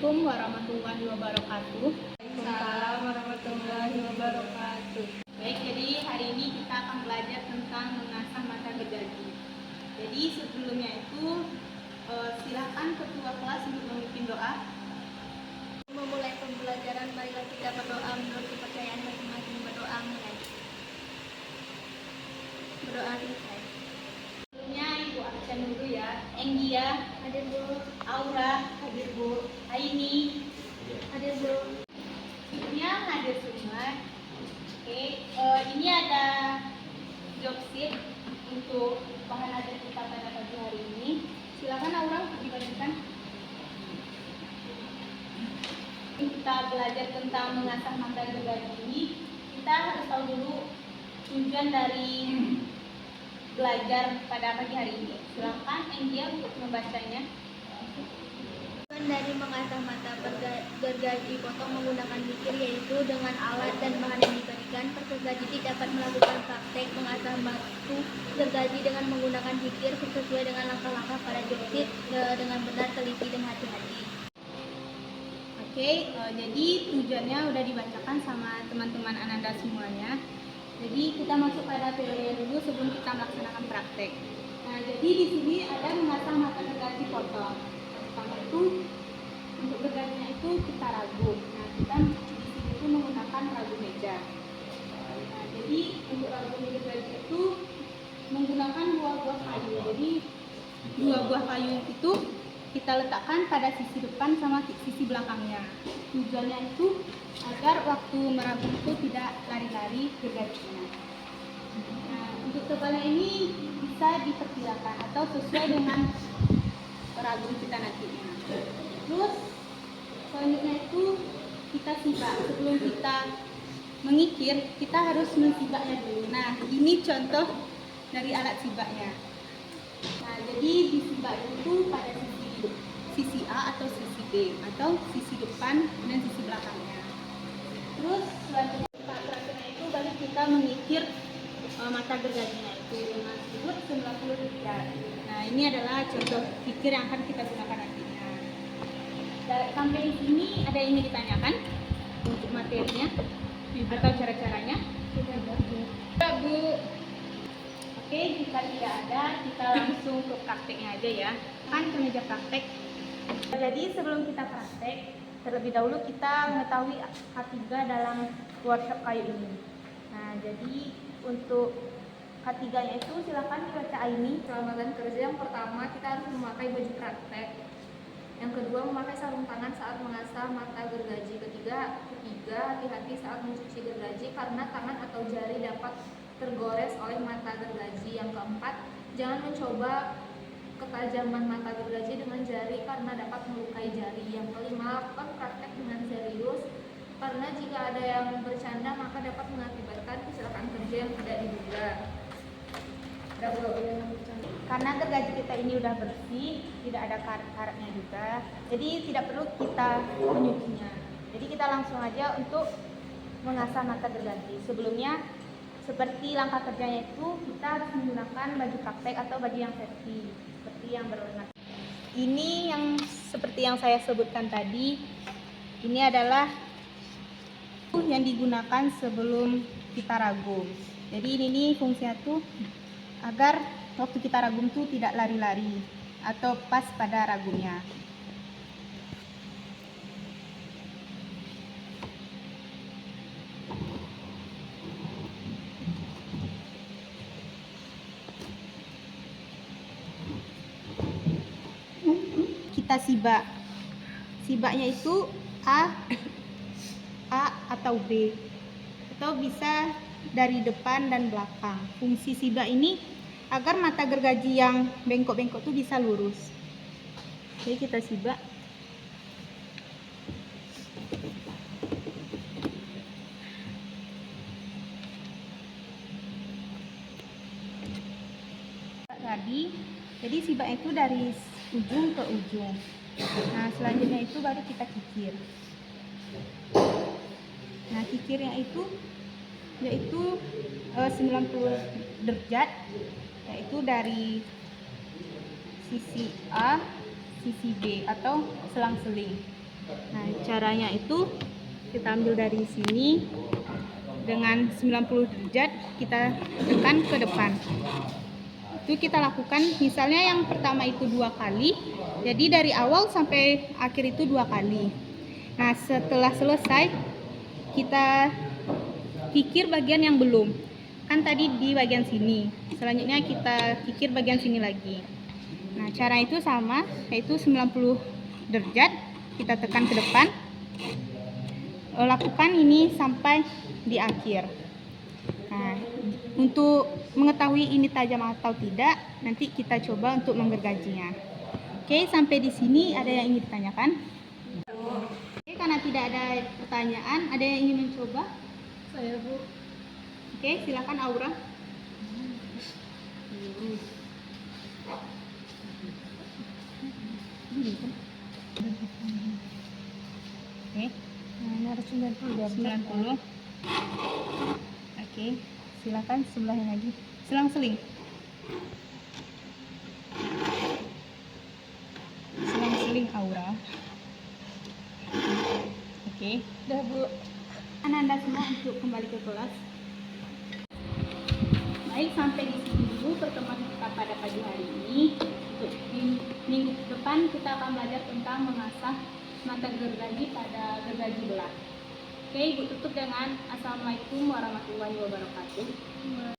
Assalamualaikum warahmatullahi wabarakatuh. Waalaikumsalam warahmatullahi wabarakatuh. Baik, jadi hari ini kita akan belajar tentang mengasah mata gergaji. Jadi sebelumnya itu silakan ketua kelas untuk memimpin doa. Memulai pembelajaran, marilah kita berdoa menurut kepercayaan masing-masing. Berdoa mulai. Berdoa selesai. Sebelumnya Ibu absen dulu ya. Enggia Hadir Bu. Aura hadir Bu. Aini Hadir Bu. yang hadir semua. Oke, ini ada job sheet untuk bahan ajar kita pada pagi hari ini. Silakan Aura dibagikan. Kita belajar tentang mengasah mata gergaji ini. Kita harus tahu dulu tujuan dari belajar pada pagi hari ini. Silakan Enggia untuk membacanya. Tujuan dari mengasah mata gergaji potong menggunakan jikir yaitu dengan alat dan bahan yang diberikan. Peserta didik dapat melakukan praktek mengasah batu gergaji dengan menggunakan jikir sesuai dengan langkah-langkah pada job sheet dengan benar, teliti, dan hati-hati. Oke, jadi tujuannya udah dibacakan sama teman-teman Ananda semuanya. Jadi kita masuk pada teori dulu sebelum kita melaksanakan praktek. Nah, jadi di sini ada mengasah mata gergaji potong. Pertama itu untuk gergajinya itu kita ragum. Nah, kita di sini itu menggunakan ragum meja. Nah, jadi untuk ragum gergaji itu menggunakan dua buah kayu. Jadi dua buah kayu itu kita letakkan pada sisi depan sama sisi belakangnya. Tujuannya itu agar waktu meragum itu tidak lari-lari gergajinya. Nah, untuk tebalnya ini bisa diperkirakan atau sesuai dengan ragum kita nantinya. Terus selanjutnya itu kita sibak. Sebelum kita mengikir, kita harus mensibaknya dulu. Nah, ini contoh dari alat sibaknya. Nah, jadi disibak itu pada sisi A atau sisi B atau sisi depan dan sisi belakangnya. Terus selanjutnya prakteknya itu baru kita mengikir mata gergajinya itu dengan sudut 90 derajat. Nah, ini adalah contoh kikir yang akan kita gunakan nantinya. Sampai di sini ada yang ingin ditanyakan untuk materinya atau cara-caranya? Tidak, Bu. Oke, jika tidak ada, kita langsung ke prakteknya aja ya. Kan ke meja praktek. Jadi sebelum kita praktek, terlebih dahulu kita mengetahui K3 dalam workshop kayu ini. Nah, jadi untuk K3-nya itu silakan dibaca Aini. Keselamatan kerja yang pertama, kita harus memakai baju praktek. Yang kedua, memakai sarung tangan saat mengasah mata gergaji. Ketiga, hati-hati saat mencuci gergaji karena tangan atau jari dapat tergores oleh mata gergaji. Yang keempat, jangan mencoba ketajaman mata gergaji dengan jari karena dapat melukai jari. Yang kelima, lakukan praktek dengan serius karena jika ada yang bercanda maka dapat mengakibatkan kecelakaan kerja yang tidak diduga. Karena gergaji kita ini udah bersih, tidak ada karat-karatnya juga, jadi tidak perlu kita menyucinya. Jadi kita langsung aja untuk mengasah mata gergaji. Sebelumnya, seperti langkah kerjanya itu kita harus menggunakan baju praktek atau baju yang safety seperti yang berwarna. Ini yang seperti yang saya sebutkan tadi, ini adalah yang digunakan sebelum kita ragum. Jadi ini fungsinya tuh agar waktu kita ragum tuh tidak lari-lari atau pas pada ragumnya. Kita sibak. Sibaknya itu A atau B atau bisa dari depan dan belakang. Fungsi sibak ini agar mata gergaji yang bengkok-bengkok itu bisa lurus. Jadi kita sibak. Jadi sibaknya itu dari ujung ke ujung. Nah, selanjutnya itu baru kita kikir. Nah, kikirnya itu yaitu 90 derajat, yaitu dari sisi A, sisi B atau selang-seling. Nah, caranya itu kita ambil dari sini dengan 90 derajat kita tekan ke depan. Itu kita lakukan misalnya yang pertama itu 2 kali. Jadi dari awal sampai akhir itu 2 kali. Nah, setelah selesai kita kikir bagian yang belum. Kan tadi di bagian sini. Selanjutnya kita kikir bagian sini lagi. Nah, cara itu sama, yaitu 90 derajat kita tekan ke depan. Lakukan ini sampai di akhir. Nah, untuk mengetahui ini tajam atau tidak, nanti kita coba untuk menggergajinya. Oke, sampai di sini ada yang ingin ditanyakan? Oke, karena tidak ada pertanyaan, ada yang ingin mencoba? Saya, Bu. Oke, silakan Aura. Oke. Nah, ini harus 90 derajat. 90. Oke, silakan sebelahnya lagi. Selang-seling. Selang-seling Aura. Oke. Udah, Bu. Anda semua untuk kembali ke kelas. Baik, sampai di sini dulu pertemuan kita pada pagi hari ini. Untuk minggu depan kita akan belajar tentang mengasah mata gergaji pada gergaji belah. Oke, Ibu tutup dengan Assalamualaikum warahmatullahi wabarakatuh.